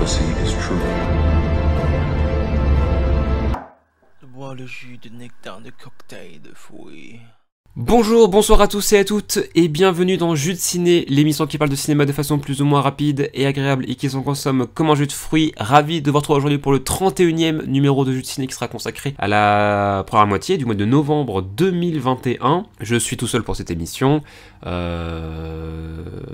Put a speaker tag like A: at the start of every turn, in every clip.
A: prophecy is true.
B: Bois le jus de nectar de cocktail de fruits.
C: Bonjour, bonsoir à tous et à toutes, et bienvenue dans Jus de Ciné, l'émission qui parle de cinéma de façon plus ou moins rapide et agréable et qui s'en consomme comme un jus de fruits. Ravi de vous retrouver aujourd'hui pour le 31e numéro de Jus de Ciné qui sera consacré à la première moitié du mois de novembre 2021. Je suis tout seul pour cette émission.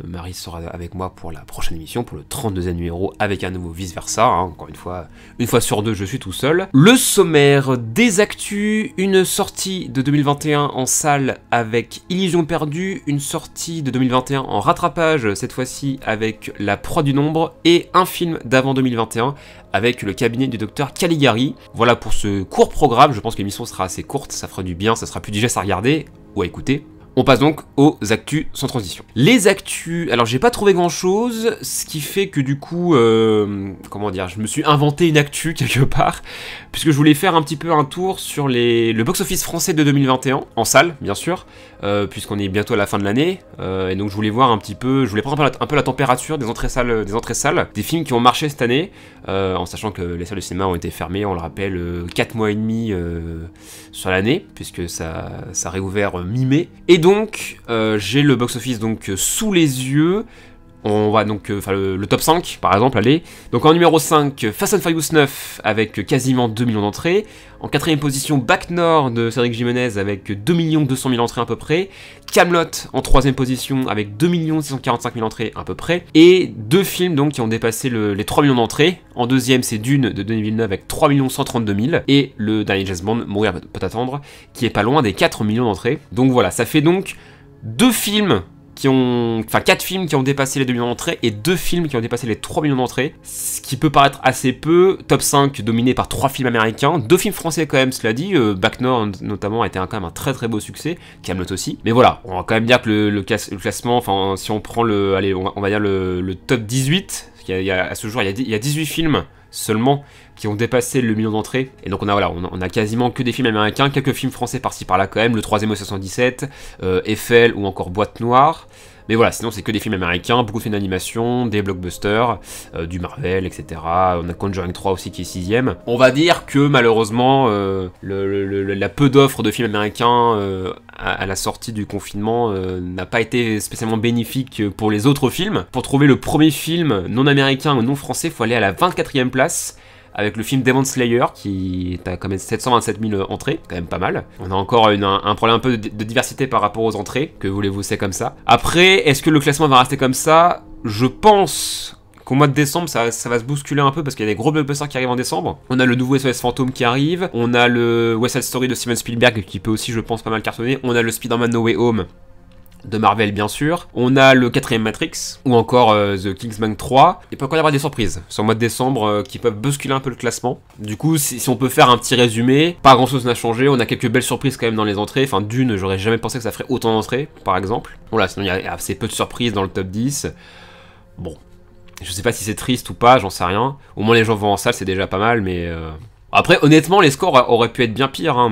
C: Marie sera avec moi pour la prochaine émission, pour le 32e numéro, avec un nouveau vice-versa. Encore une fois sur deux, je suis tout seul. Le sommaire des actus, une sortie de 2021 en salle avec Illusion perdue, une sortie de 2021 en rattrapage, cette fois-ci avec La proie du nombre, et un film d'avant 2021 avec Le cabinet du docteur Caligari. Voilà pour ce court programme, je pense que l'émission sera assez courte, ça fera du bien, ça sera plus digeste à regarder ou à écouter. On passe donc aux actus sans transition. Les actus, alors j'ai pas trouvé grand chose, ce qui fait que du coup, comment dire, je me suis inventé une actu quelque part, puisque je voulais faire un petit peu un tour sur le box-office français de 2021, en salle bien sûr, puisqu'on est bientôt à la fin de l'année, et donc je voulais voir un petit peu, je voulais prendre un peu la température des entrées salles, des films qui ont marché cette année, en sachant que les salles de cinéma ont été fermées, on le rappelle, 4 mois et demi sur l'année, puisque ça a réouvert mi-mai, et donc j'ai le box-office donc sous les yeux. On va donc faire le top 5 par exemple, allez. Donc en numéro 5, Fast and Furious 9 avec quasiment 2 millions d'entrées. En 4ème position, Bac Nord de Cédric Jimenez avec 2 200 000 entrées à peu près. Kaamelott en 3ème position avec 2 645 000 entrées à peu près. Et deux films donc qui ont dépassé les 3 millions d'entrées. En 2ème, c'est Dune de Denis Villeneuve avec 3 132 000. Et le dernier James Bond, Mourir peut attendre, qui est pas loin des 4 millions d'entrées. Donc voilà, ça fait donc 4 films qui ont dépassé les 2 millions d'entrées et 2 films qui ont dépassé les 3 millions d'entrées, ce qui peut paraître assez peu. Top 5 dominé par 3 films américains, 2 films français quand même, cela dit, Bac Nord notamment a été quand même un très très beau succès, Kaamelott aussi, mais voilà, on va quand même dire que le classement, enfin si on prend on va dire le top 18, parce à ce jour il y a 18 films seulement qui ont dépassé le million d'entrées, et donc on a quasiment que des films américains, quelques films français par-ci par-là quand même, le 3ème 77, Eiffel ou encore Boîte Noire, mais voilà, sinon c'est que des films américains, beaucoup de films d'animation, des blockbusters, du Marvel, etc. On a Conjuring 3 aussi qui est 6ème. On va dire que malheureusement, la peu d'offres de films américains à la sortie du confinement n'a pas été spécialement bénéfique pour les autres films. Pour trouver le premier film non américain ou non français, il faut aller à la 24ème place, avec le film Demon Slayer qui est à quand même 727 000 entrées, quand même pas mal. On a encore un problème un peu de diversité par rapport aux entrées, que voulez-vous, c'est comme ça. Après, est-ce que le classement va rester comme ça? Je pense qu'au mois de décembre, ça va se bousculer un peu parce qu'il y a des gros blockbusters qui arrivent en décembre. On a le nouveau SOS Fantôme qui arrive, on a le West Side Story de Steven Spielberg qui peut aussi, je pense, pas mal cartonner, on a le Spider-Man No Way Home de Marvel bien sûr, on a le 4ème Matrix, ou encore The Kingsman 3, il peut encore y avoir des surprises sur le mois de décembre qui peuvent bousculer un peu le classement. Du coup, si on peut faire un petit résumé, pas grand chose n'a changé, on a quelques belles surprises quand même dans les entrées, enfin Dune, j'aurais jamais pensé que ça ferait autant d'entrées, par exemple. Voilà, sinon il y a assez peu de surprises dans le top 10, bon, je sais pas si c'est triste ou pas, j'en sais rien, au moins les gens vont en salle, c'est déjà pas mal, mais... Après, honnêtement, les scores auraient pu être bien pires, hein,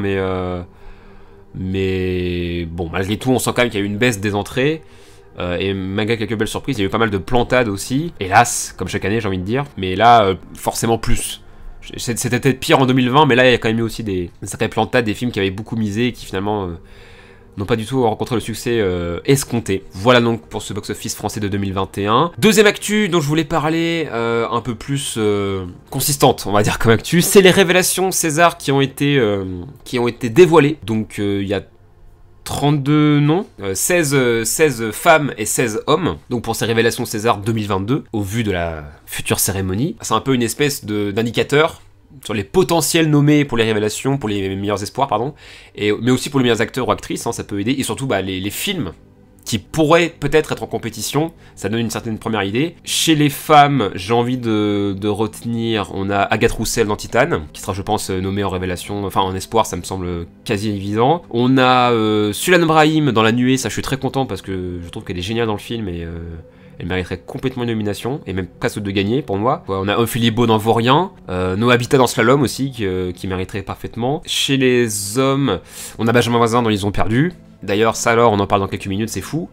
C: mais bon, malgré tout, on sent quand même qu'il y a eu une baisse des entrées. Et malgré quelques belles surprises, il y a eu pas mal de plantades aussi. Hélas, comme chaque année, j'ai envie de dire. Mais là, forcément plus. C'était peut-être pire en 2020, mais là, il y a quand même eu aussi des sacrées plantades, des films qui avaient beaucoup misé et qui finalement n'ont pas du tout rencontré le succès escompté. Voilà donc pour ce box-office français de 2021. Deuxième actu dont je voulais parler, un peu plus consistante, on va dire comme actu, c'est les révélations César qui ont été dévoilées. Donc il y a 32 noms, 16 femmes et 16 hommes, donc pour ces révélations César 2022, au vu de la future cérémonie. C'est un peu une espèce d'indicateur sur les potentiels nommés pour les révélations, pour les meilleurs espoirs, pardon, mais aussi pour les meilleurs acteurs ou actrices, hein, ça peut aider, et surtout les films qui pourraient peut-être être en compétition, ça donne une certaine première idée. Chez les femmes, j'ai envie de retenir, on a Agathe Roussel dans Titane, qui sera je pense nommée en révélation, enfin en espoir, ça me semble quasi évident. On a Sulan Brahim dans La Nuée, ça je suis très content parce que je trouve qu'elle est géniale dans le film et... elle mériterait complètement une nomination, et même presque de gagner pour moi. Ouais, on a Ophélie Beau dans Vaurien, Noah Habitat dans Slalom aussi, qui mériterait parfaitement. Chez les hommes, on a Benjamin Voisin dans Ils ont perdu, D'ailleurs, ça alors, on en parle dans quelques minutes, c'est fou,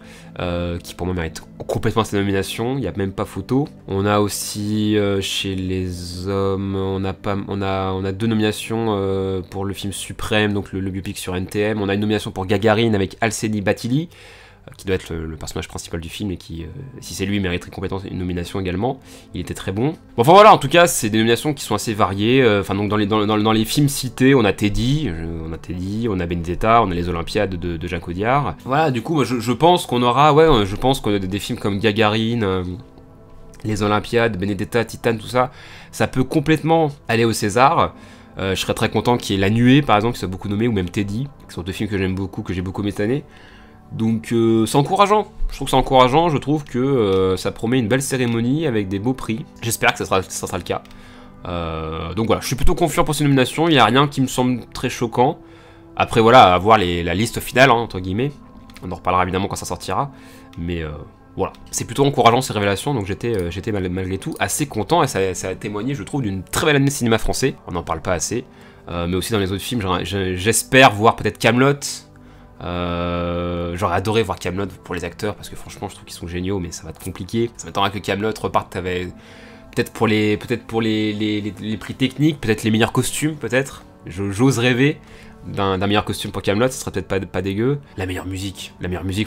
C: qui pour moi mérite complètement sa nomination, il n'y a même pas photo. On a aussi, chez les hommes, on a 2 nominations pour le film Suprême, donc le biopic sur NTM. On a une nomination pour Gagarine avec Alcénie Batili, qui doit être le personnage principal du film et qui, si c'est lui, mériterait complètement une nomination également. Il était très bon. Bon, enfin voilà, en tout cas, c'est des nominations qui sont assez variées. Enfin, donc dans les films cités, on a Teddy, on a Benedetta, on a les Olympiades de Jacques Audiard. Voilà, du coup, moi, je pense qu'on aura, je pense qu'on a des films comme Gagarine, les Olympiades, Benedetta, Titane, tout ça, ça peut complètement aller au César. Je serais très content qu'il y ait La Nuée, par exemple, qui soit beaucoup nommé, ou même Teddy, qui sont 2 films que j'aime beaucoup, que j'ai beaucoup aimé cette année. Donc c'est encourageant, je trouve que c'est encourageant, je trouve que ça promet une belle cérémonie avec des beaux prix. J'espère que ça sera le cas. Donc voilà, je suis plutôt confiant pour ces nominations, il n'y a rien qui me semble très choquant. Après voilà, à voir la liste finale, hein, entre guillemets. On en reparlera évidemment quand ça sortira. Mais voilà, c'est plutôt encourageant ces révélations, donc j'étais malgré tout assez content. Et ça a témoigné, je trouve, d'une très belle année de cinéma français. On n'en parle pas assez. Mais aussi dans les autres films, j'espère voir peut-être Kaamelott. J'aurais adoré voir Kaamelott pour les acteurs parce que franchement je trouve qu'ils sont géniaux, mais ça va être compliqué. Ça m'attendra que Kaamelott reparte peut-être pour les prix techniques, peut-être les meilleurs costumes, peut-être. J'ose rêver d'un meilleur costume pour Kaamelott, ce serait peut-être pas dégueu. La meilleure musique,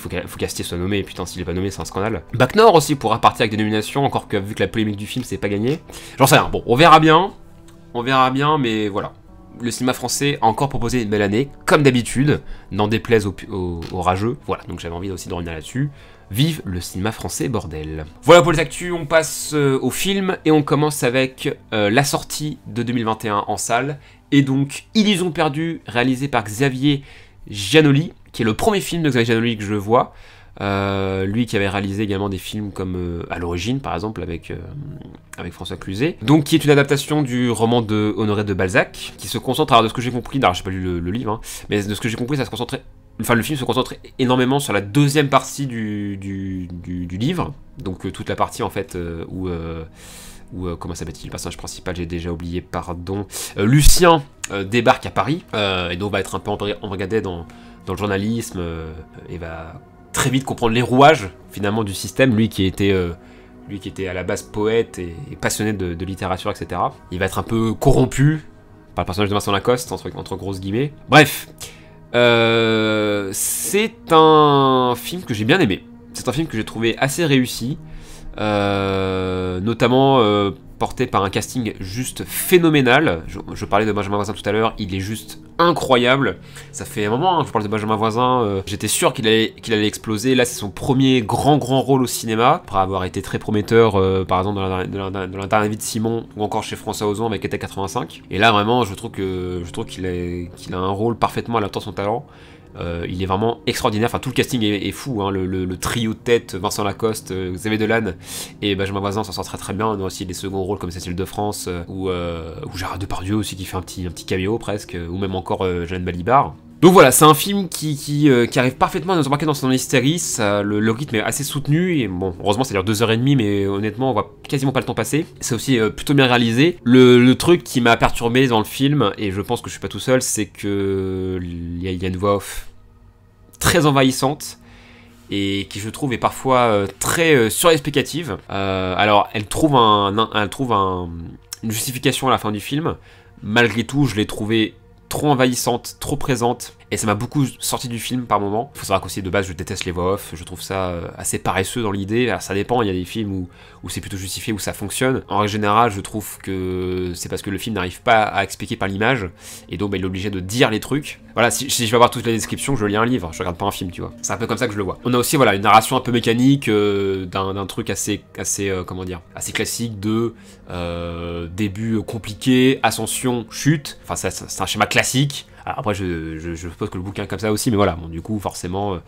C: faut qu'Astier soit nommé, et putain s'il est pas nommé c'est un scandale. Bac Nord aussi pourra partir avec des nominations, encore que vu que la polémique du film c'est pas gagné. J'en sais rien, bon on verra bien, mais voilà. Le cinéma français a encore proposé une belle année, comme d'habitude, n'en déplaise aux rageux. Voilà, donc j'avais envie aussi de revenir là-dessus. Vive le cinéma français, bordel. Voilà pour les actus, on passe au film, et on commence avec la sortie de 2021 en salle, et donc Illusion perdue, réalisé par Xavier Giannoli, qui est le premier film de Xavier Giannoli que je vois. Lui qui avait réalisé également des films comme À l'origine par exemple avec François Cluzet, donc qui est une adaptation du roman de Honoré de Balzac, qui se concentre, alors de ce que j'ai compris, alors j'ai pas lu le livre, hein, mais de ce que j'ai compris le film se concentre énormément sur la deuxième partie du livre, donc toute la partie en fait où comment s'appelle-t-il, le personnage principal, j'ai déjà oublié, pardon, Lucien débarque à Paris, et donc va être un peu embrigadé dans le journalisme, et va très vite comprendre les rouages finalement du système, lui qui était à la base poète et passionné de littérature, etc. Il va être un peu corrompu par le personnage de Vincent Lacoste, entre grosses guillemets. Bref, c'est un film que j'ai bien aimé. C'est un film que j'ai trouvé assez réussi, notamment porté par un casting juste phénoménal. Je parlais de Benjamin Voisin tout à l'heure, il est juste incroyable. Ça fait un moment que je parle de Benjamin Voisin, j'étais sûr qu'il allait exploser. Là c'est son premier grand rôle au cinéma, après avoir été très prometteur par exemple dans la dernière vie de Simon, ou encore chez François Ozon avec Été 85. Et là vraiment je trouve qu'il a un rôle parfaitement à la hauteur de son talent. Il est vraiment extraordinaire, enfin tout le casting est fou, hein. Le trio de tête, Vincent Lacoste, Xavier Dolan et Benjamin Voisin s'en sort très bien. On a aussi des seconds rôles comme Cécile de France, ou Gérard Depardieu aussi qui fait un petit caméo presque, ou même encore Jeanne Balibar. Donc voilà, c'est un film qui arrive parfaitement à nous embarquer dans son hystérie. Le rythme est assez soutenu, et bon, heureusement ça dure 2h30, mais honnêtement on voit quasiment pas le temps passer. C'est aussi plutôt bien réalisé. Le truc qui m'a perturbé dans le film, et je pense que je suis pas tout seul, c'est que il y a une voix off très envahissante, et qui je trouve est parfois très surexplicative. Alors elle trouve une justification à la fin du film. Malgré tout, je l'ai trouvée trop envahissante, trop présente, et ça m'a beaucoup sorti du film par moment. Faut savoir qu'aussi de base je déteste les voix off, je trouve ça assez paresseux dans l'idée. Alors ça dépend, il y a des films où c'est plutôt justifié, où ça fonctionne. En règle générale, je trouve que c'est parce que le film n'arrive pas à expliquer par l'image, et donc il est obligé de dire les trucs. Voilà, si je vais avoir toutes les descriptions, je lis un livre, je regarde pas un film, tu vois. C'est un peu comme ça que je le vois. On a aussi voilà une narration un peu mécanique d'un truc assez comment dire, assez classique de début compliqué, ascension, chute. Enfin c'est un schéma classique. Alors après je suppose que le bouquin est comme ça aussi, mais voilà, bon du coup forcément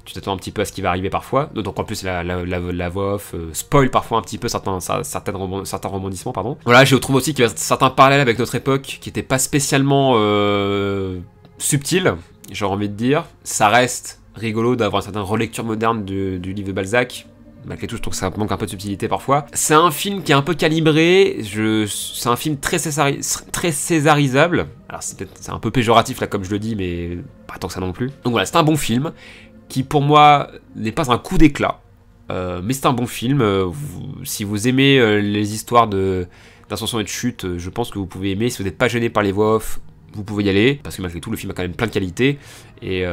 C: tu t'attends un petit peu à ce qui va arriver parfois. Donc en plus la voix off spoil parfois un petit peu certains rebondissements, pardon. Voilà, je trouve aussi qu'il y a certains parallèles avec notre époque qui n'étaient pas spécialement subtils, j'aurais envie de dire. Ça reste rigolo d'avoir une certaine relecture moderne du livre de Balzac, malgré tout je trouve que ça manque un peu de subtilité parfois. C'est un film qui est un peu calibré, c'est un film très césarisable. Alors c'est un peu péjoratif là comme je le dis, mais pas tant que ça non plus. Donc voilà, c'est un bon film, qui pour moi n'est pas un coup d'éclat, mais c'est un bon film. Si vous aimez les histoires d'ascension et de chute, je pense que vous pouvez aimer. Si vous n'êtes pas gêné par les voix off, vous pouvez y aller, parce que malgré tout le film a quand même plein de qualités, et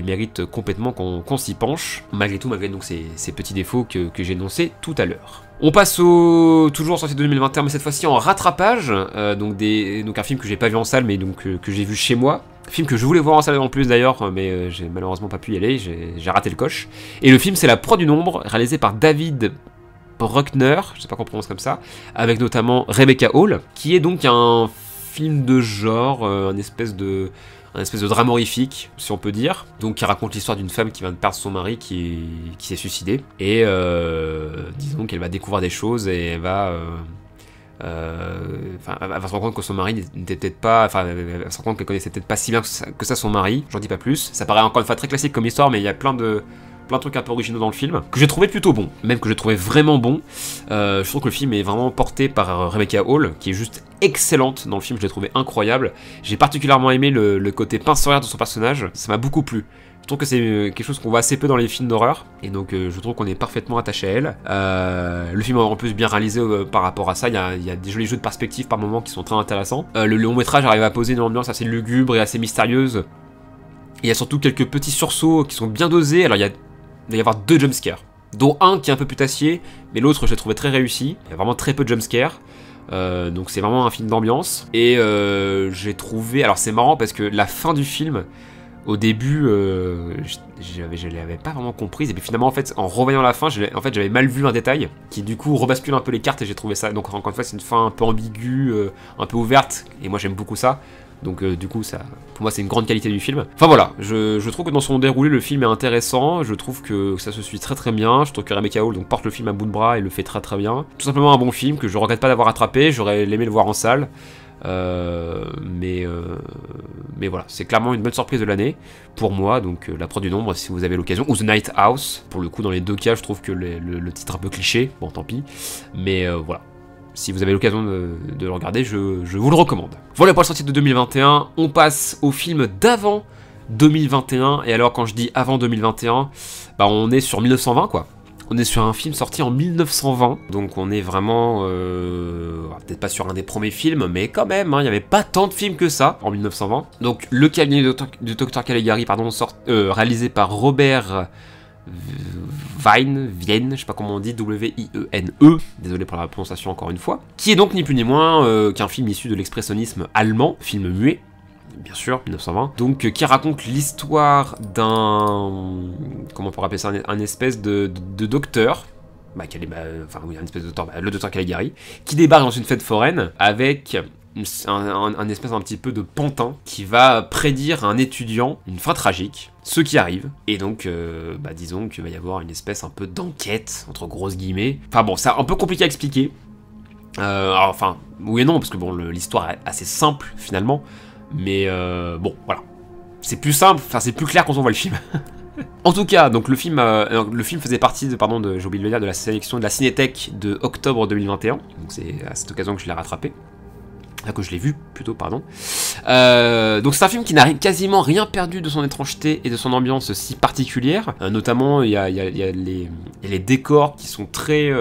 C: mérite complètement qu'on s'y penche, malgré tout, malgré donc ces petits défauts que j'ai énoncés tout à l'heure. On passe toujours sorti de 2021, mais cette fois-ci en rattrapage, donc un film que j'ai pas vu en salle, mais donc que j'ai vu chez moi. Film que je voulais voir en salle en plus d'ailleurs, mais j'ai malheureusement pas pu y aller, j'ai raté le coche. Et le film c'est La Proie du Nombre, réalisé par David Bruckner, je sais pas comment on prononce comme ça, avec notamment Rebecca Hall, qui est donc un film de genre, un espèce de drame horrifique, si on peut dire, donc qui raconte l'histoire d'une femme qui vient de perdre son mari qui s'est suicidé, et disons qu'elle va découvrir des choses et elle va se rendre compte que son mari n'était peut-être pas, elle va se rendre compte qu'elle connaissait peut-être pas si bien que ça son mari, j'en dis pas plus. Ça paraît encore une fois très classique comme histoire, mais il y a plein de trucs un peu originaux dans le film, que j'ai trouvé plutôt bon, même que j'ai trouvé vraiment bon. Je trouve que le film est vraiment porté par Rebecca Hall, qui est juste excellente dans le film, je l'ai trouvé incroyable. J'ai particulièrement aimé le côté pinceraire de son personnage, ça m'a beaucoup plu. Je trouve que c'est quelque chose qu'on voit assez peu dans les films d'horreur, et donc je trouve qu'on est parfaitement attaché à elle. Le film est en plus bien réalisé par rapport à ça, il y a des jolis jeux de perspective par moments qui sont très intéressants. Le long métrage arrive à poser une ambiance assez lugubre et assez mystérieuse. Il y a surtout quelques petits sursauts qui sont bien dosés. Alors il va y avoir 2 jumpscares, dont un qui est un peu putassier, mais l'autre je l'ai trouvé très réussi. Il y a vraiment très peu de jumpscares. Donc c'est vraiment un film d'ambiance. Et j'ai trouvé... Alors c'est marrant parce que la fin du film... Au début, je l'avais pas vraiment comprise, et puis finalement, en fait, en revoyant la fin, j'avais mal vu un détail qui, du coup, rebascule un peu les cartes, et j'ai trouvé ça. Donc, encore une fois, c'est une fin un peu ambiguë, un peu ouverte, et moi, j'aime beaucoup ça. Donc, du coup, ça, pour moi, c'est une grande qualité du film. Enfin, voilà, je trouve que dans son déroulé, le film est intéressant, je trouve que ça se suit très très bien, je trouve que Rebecca Hall porte le film à bout de bras et le fait très très bien. Tout simplement un bon film que je regrette pas d'avoir attrapé, j'aurais aimé le voir en salle. Mais voilà, c'est clairement une bonne surprise de l'année pour moi. Donc La Proie du Nombre, si vous avez l'occasion, ou The Night House, pour le coup dans les deux cas je trouve que le titre est un peu cliché, bon tant pis, mais voilà, si vous avez l'occasion de le regarder, je vous le recommande. Voilà pour la sortie de 2021, on passe au film d'avant 2021, et alors quand je dis avant 2021, bah on est sur 1920 quoi. On est sur un film sorti en 1920, donc on est vraiment, peut-être pas sur un des premiers films, mais quand même, il n'y avait pas tant de films que ça en 1920. Donc le cabinet du Dr Caligari, réalisé par Robert Vienne, je sais pas comment on dit, W-I-E-N-E, désolé pour la prononciation encore une fois, qui est donc ni plus ni moins qu'un film issu de l'expressionnisme allemand, film muet, bien sûr, 1920, donc qui raconte l'histoire d'un, comment on pourrait appeler ça, un espèce de docteur, un espèce de docteur, le docteur Caligari, qui débarque dans une fête foraine avec un espèce un petit peu de pantin qui va prédire à un étudiant une fin tragique, ce qui arrive, et donc disons qu'il va y avoir une espèce un peu d'enquête, entre grosses guillemets. Enfin bon, c'est un peu compliqué à expliquer, oui et non, parce que bon, l'histoire est assez simple finalement, mais bon, voilà. C'est plus simple, c'est plus clair quand on voit le film. En tout cas, donc le film faisait partie j'ai oublié de le dire, de la sélection de la Cinétech de octobre 2021. Donc c'est à cette occasion que je l'ai rattrapé. Que je l'ai vu, plutôt, pardon. Donc c'est un film qui n'a quasiment rien perdu de son étrangeté et de son ambiance si particulière. Notamment, il y a les décors qui sont très...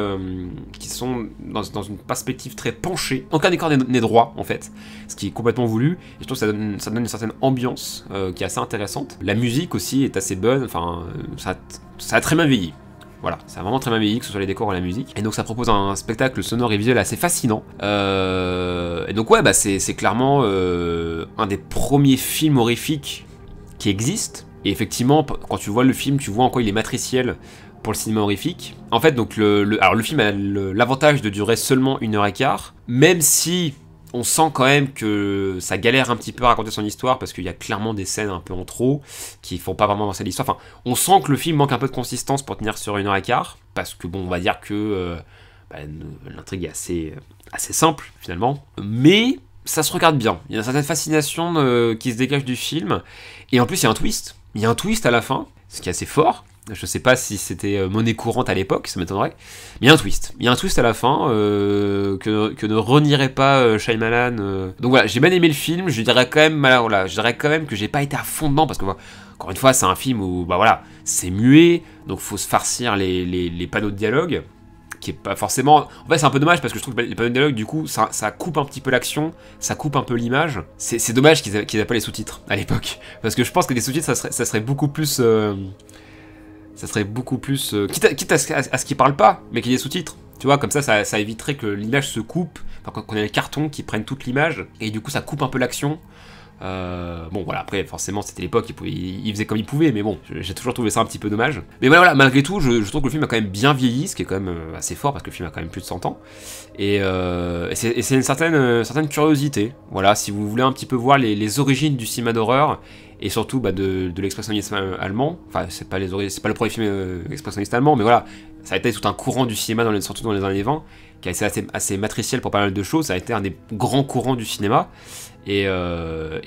C: qui sont dans une perspective très penchée. Aucun décor n'est droit, en fait. Ce qui est complètement voulu. Et je trouve que ça donne une certaine ambiance qui est assez intéressante. La musique aussi est assez bonne. Enfin, ça a très bien vieilli. Voilà, ça a vraiment très bien vieilli, que ce soit les décors ou la musique. Et donc ça propose un spectacle sonore et visuel assez fascinant. Et donc ouais, c'est clairement un des premiers films horrifiques qui existent. Et effectivement, quand tu vois le film, tu vois en quoi il est matriciel pour le cinéma horrifique. En fait, donc alors le film a l'avantage de durer seulement 1h15, même si... on sent quand même que ça galère un petit peu à raconter son histoire, parce qu'il y a clairement des scènes un peu en trop qui font pas vraiment avancer l'histoire. Enfin, on sent que le film manque un peu de consistance pour tenir sur 1h15, parce que bon, on va dire que l'intrigue est assez simple finalement, mais ça se regarde bien. Il y a une certaine fascination qui se dégage du film, et en plus il y a un twist. Il y a un twist à la fin, ce qui est assez fort. Je sais pas si c'était monnaie courante à l'époque, ça m'étonnerait. Mais il y a un twist. Il y a un twist à la fin que ne renierait pas Shyamalan. Donc voilà, j'ai bien aimé le film. Je dirais quand même, voilà, je dirais quand même que j'ai pas été à fond dedans parce que encore une fois, c'est un film où bah voilà, c'est muet, donc faut se farcir les panneaux de dialogue, qui est pas forcément. En fait, c'est un peu dommage parce que je trouve que les panneaux de dialogue, du coup, ça coupe un petit peu l'action, ça coupe un peu l'image. C'est dommage qu'ils aient pas les sous-titres à l'époque, parce que je pense que des sous-titres, ça serait beaucoup plus. Ça serait beaucoup plus... quitte à ce qu'ils parlent pas, mais qu'il y ait des sous-titres. Tu vois, comme ça éviterait que l'image se coupe, enfin, qu'on ait les cartons qui prennent toute l'image, et du coup ça coupe un peu l'action. Bon voilà, après forcément c'était l'époque, ils faisaient comme ils pouvaient, mais bon, j'ai toujours trouvé ça un petit peu dommage. Mais voilà, malgré tout, je trouve que le film a quand même bien vieilli, ce qui est quand même assez fort, parce que le film a quand même plus de 100 ans. Et c'est une certaine curiosité. Voilà, si vous voulez un petit peu voir les origines du cinéma d'horreur, et surtout de l'expressionnisme allemand. Enfin, c'est pas le premier film expressionniste allemand, mais voilà, ça a été tout un courant du cinéma, surtout dans les années 20, qui a été assez matriciel pour pas mal de choses. Ça a été un des grands courants du cinéma, et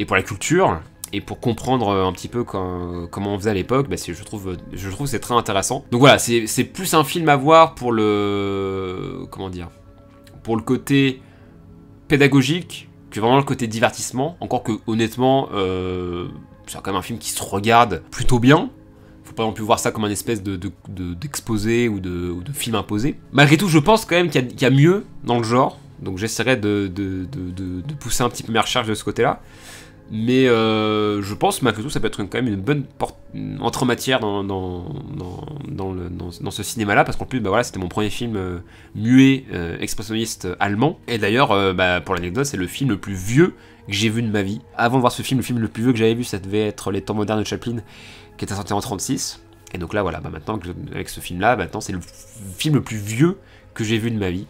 C: pour la culture, et pour comprendre un petit peu comment on faisait à l'époque, bah je trouve que c'est très intéressant. Donc voilà, c'est plus un film à voir pour le... comment dire, pour le côté pédagogique, que vraiment le côté divertissement. Encore que, honnêtement, c'est quand même un film qui se regarde plutôt bien. Faut pas non plus voir ça comme un espèce d'exposé ou de film imposé. Malgré tout, je pense quand même qu'il y a mieux dans le genre. Donc j'essaierai de pousser un petit peu mes recherches de ce côté-là. Mais je pense malgré tout ça peut être quand même une bonne entrée en matière dans ce cinéma-là, parce qu'en plus bah voilà, c'était mon premier film muet expressionniste allemand. Et d'ailleurs, pour l'anecdote, c'est le film le plus vieux que j'ai vu de ma vie. Avant de voir ce film, le film le plus vieux que j'avais vu, ça devait être Les Temps modernes de Chaplin, qui était sorti en 1936. Et donc là, voilà, maintenant avec ce film-là, maintenant c'est le film le plus vieux que j'ai vu de ma vie.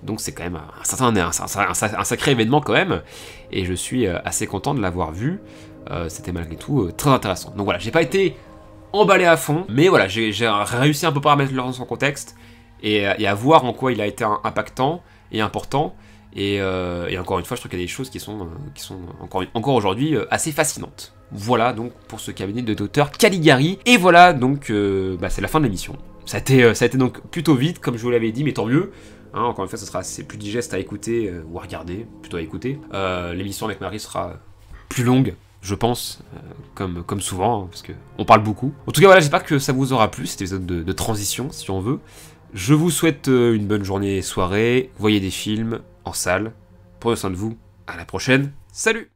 C: Donc c'est quand même un sacré événement quand même, et je suis assez content de l'avoir vu. C'était malgré tout très intéressant. Donc voilà, j'ai pas été emballé à fond, mais voilà, j'ai réussi un peu à remettre dans son contexte, et à voir en quoi il a été impactant et important. Et encore une fois, je trouve qu'il y a des choses qui sont encore aujourd'hui assez fascinantes. Voilà donc pour ce cabinet de Dr Caligari. Et voilà donc, c'est la fin de l'émission. Ça a été donc plutôt vite, comme je vous l'avais dit, mais tant mieux. Hein, encore une fois, ça sera assez plus digeste à écouter, ou à regarder, plutôt à écouter. L'émission avec Marie sera plus longue, je pense, comme souvent, hein, parce qu'on parle beaucoup. En tout cas, voilà, j'espère que ça vous aura plu, cet épisode de transition, si on veut. Je vous souhaite une bonne journée et soirée, voyez des films en salle, prenez soin de vous, à la prochaine, salut!